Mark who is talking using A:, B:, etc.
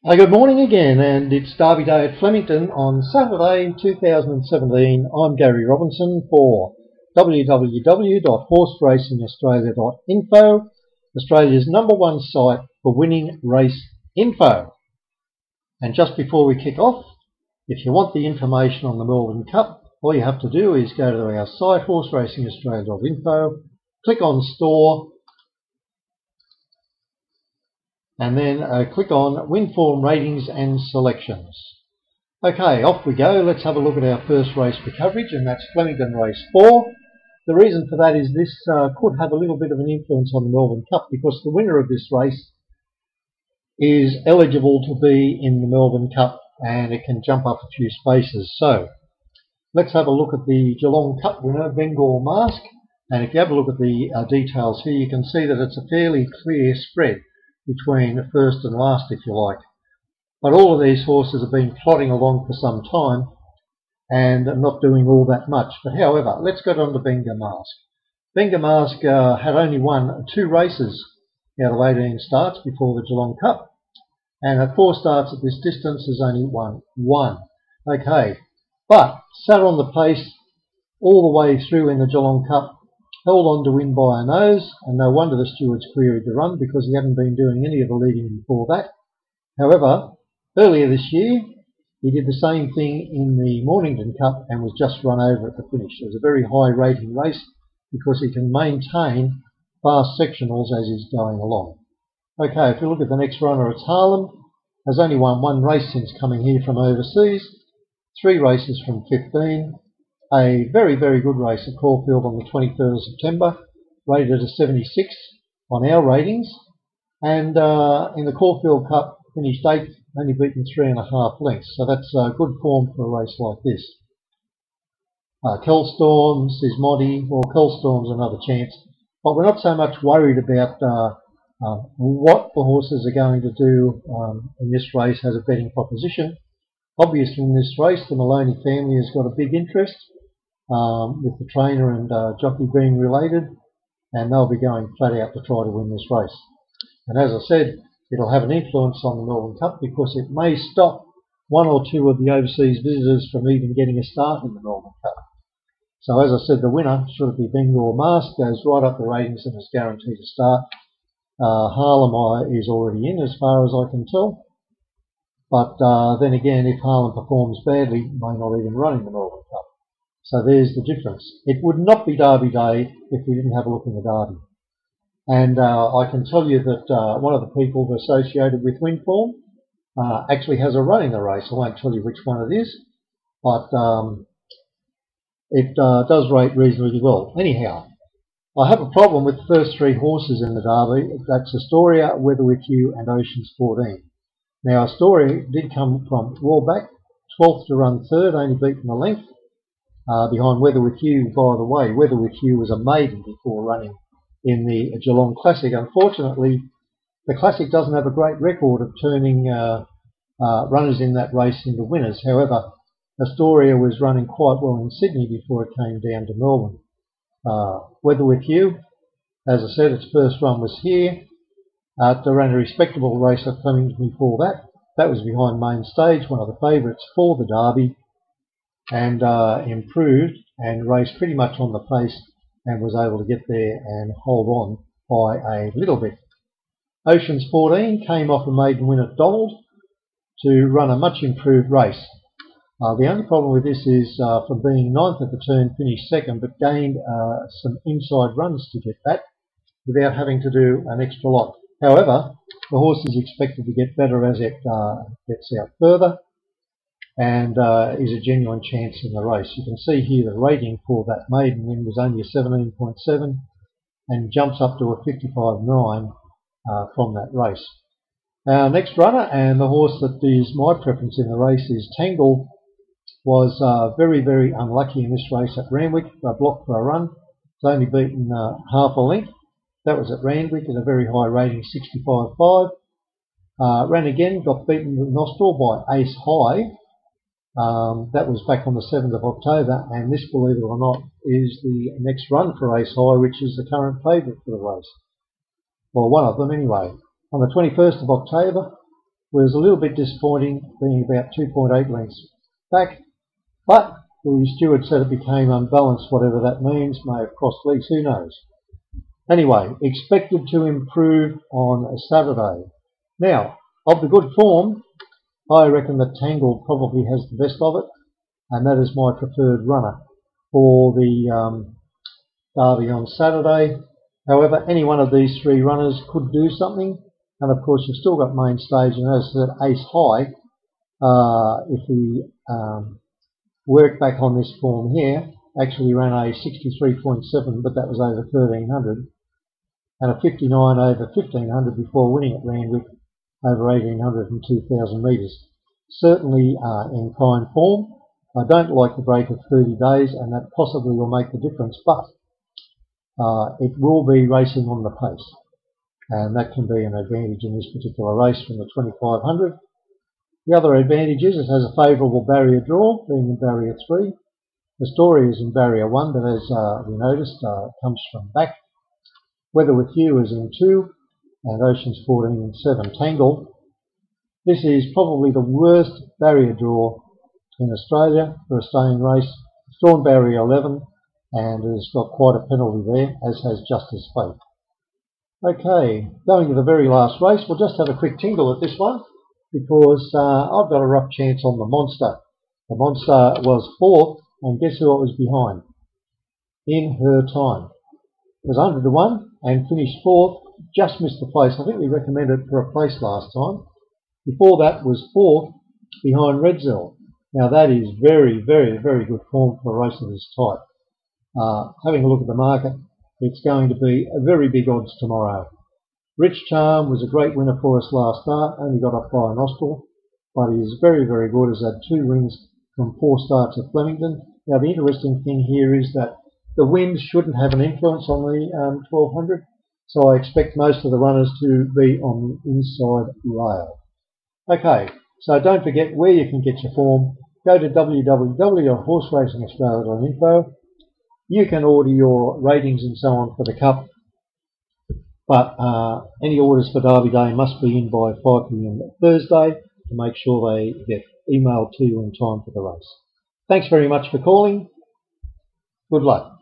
A: Good morning again, and it's Derby Day at Flemington on Saturday 2017. I'm Gary Robinson for www.horseracingaustralia.info, Australia's #1 site for winning race info. And just before we kick off, if you want the information on the Melbourne Cup, all you have to do is go to our site, horseracingaustralia.info, click on Store, and then click on Win Form Ratings and Selections. Okay, off we go. Let's have a look at our first race for coverage, and that's Flemington Race 4. The reason for that is this could have a little bit of an influence on the Melbourne Cup, because the winner of this race is eligible to be in the Melbourne Cup, and it can jump up a few spaces. So let's have a look at the Geelong Cup winner, Bengal Mask, and if you have a look at the details here, you can see that it's a fairly clear spread between first and last, if you like. But all of these horses have been plodding along for some time and not doing all that much. But however, let's go on to Bengal Mask. Bengal Mask had only won 2 races out of 18 starts before the Geelong Cup, and at 4 starts at this distance has only won 1. Okay, but sat on the pace all the way through in the Geelong Cup, held on to win by a nose, and no wonder the stewards queried the run, because he hadn't been doing any of the leading before that. However, earlier this year, he did the same thing in the Mornington Cup and was just run over at the finish. It was a very high rating race because he can maintain fast sectionals as he's going along. Okay, if you look at the next runner, it's Harlem. Has only won 1 race since coming here from overseas, 3 races from 15. A very, very good race at Caulfield on the 23rd of September, rated a 76 on our ratings, and in the Caulfield Cup finished 8th, only beaten 3.5 lengths, so that's good form for a race like this. Kelstorm's is Moddy. Well, Kelstorm's another chance, but we're not so much worried about what the horses are going to do in this race as a betting proposition. Obviously in this race the Maloney family has got a big interest, with the trainer and jockey being related, and they'll be going flat out to try to win this race. And as I said, it'll have an influence on the Melbourne Cup because it may stop 1 or 2 of the overseas visitors from even getting a start in the Melbourne Cup. So as I said, the winner, should it be Bengal Mask, goes right up the ratings and is guaranteed to start. Harlem is already in as far as I can tell. But then again, if Harlem performs badly, may not even run in the Melbourne Cup. So there's the difference. It would not be Derby Day if we didn't have a look in the Derby. And I can tell you that one of the people associated with Winform actually has a run in the race. I won't tell you which one it is, but it does rate reasonably well. Anyhow, I have a problem with the first 3 horses in the Derby. That's Astoria, Weather With You and Oceans 14. Now, Astoria did come from Warback, 12th to run 3rd, only beaten a length. Behind Weather With You, by the way. Weather With You was a maiden before running in the Geelong Classic. Unfortunately, the Classic doesn't have a great record of turning runners in that race into winners. However, Astoria was running quite well in Sydney before it came down to Melbourne. Weather With You, as I said, its first run was here. It ran a respectable race at Flemington before that. That was behind Main Stage, one of the favourites for the Derby, and improved and raced pretty much on the pace and was able to get there and hold on by a little bit. Oceans 14 came off a maiden win at Donald to run a much improved race. The only problem with this is from being 9th at the turn, finished 2nd, but gained some inside runs to get that without having to do an extra lot. However, the horse is expected to get better as it gets out further, and is a genuine chance in the race. You can see here the rating for that maiden win was only a 17.7 and jumps up to a 55.9 from that race. Our next runner, and the horse that is my preference in the race, is Tangle. Was very, very unlucky in this race at Randwick, blocked for a run. It's only beaten half a length. That was at Randwick at a very high rating, 65.5. Ran again, got beaten with Nostril by Ace High. That was back on the 7th of October, and this, believe it or not, is the next run for Ace High, which is the current favourite for the race. Well, one of them anyway. On the 21st of October, was a little bit disappointing, being about 2.8 lengths back, but the steward said it became unbalanced, whatever that means, may have crossed legs, who knows. Anyway, expected to improve on Saturday. Now, of the good form, I reckon that Tangle probably has the best of it, and that is my preferred runner for the Derby on Saturday. However, any one of these three runners could do something, and of course you've still got main stage, and as I said, ace high. If we work back on this form here, actually ran a 63.7, but that was over 1300, and a 59 over 1500 before winning at Randwick over 1800 and 2000 metres. Certainly in fine form. I don't like the break of 30 days, and that possibly will make the difference, but it will be racing on the pace, and that can be an advantage in this particular race from the 2500. The other advantage is it has a favourable barrier draw, being in barrier 3. Astoria is in barrier 1, but as we noticed, it comes from back. Weather With You is in 2, and Oceans 14 in 7. Tangle. This is probably the worst barrier draw in Australia for a staying race. It's drawn barrier 11, and it's got quite a penalty there, as has Justice Fate. Okay, going to the very last race, we'll just have a quick tingle at this one, because I've got a rough chance on the Monster. The Monster was 4th, and guess who it was behind? In Her Time. It was 100 to 1 and finished 4th, just missed the place. I think we recommended for a place last time. Before that was 4th behind Redzell. Now that is very, very, very good form for a race of this type. Having a look at the market, it's going to be a very big odds tomorrow. Rich Charm was a great winner for us last start, only got up by a nostril, but he is very, very good. Has had 2 wins from 4 starts at Flemington. Now the interesting thing here is that the wind shouldn't have an influence on the 1200, so I expect most of the runners to be on the inside rail. Okay, so don't forget where you can get your form. Go to www.horseracingaustralia.info. You can order your ratings and so on for the Cup, but any orders for Derby Day must be in by 5 p.m. Thursday to make sure they get emailed to you in time for the race. Thanks very much for calling. Good luck.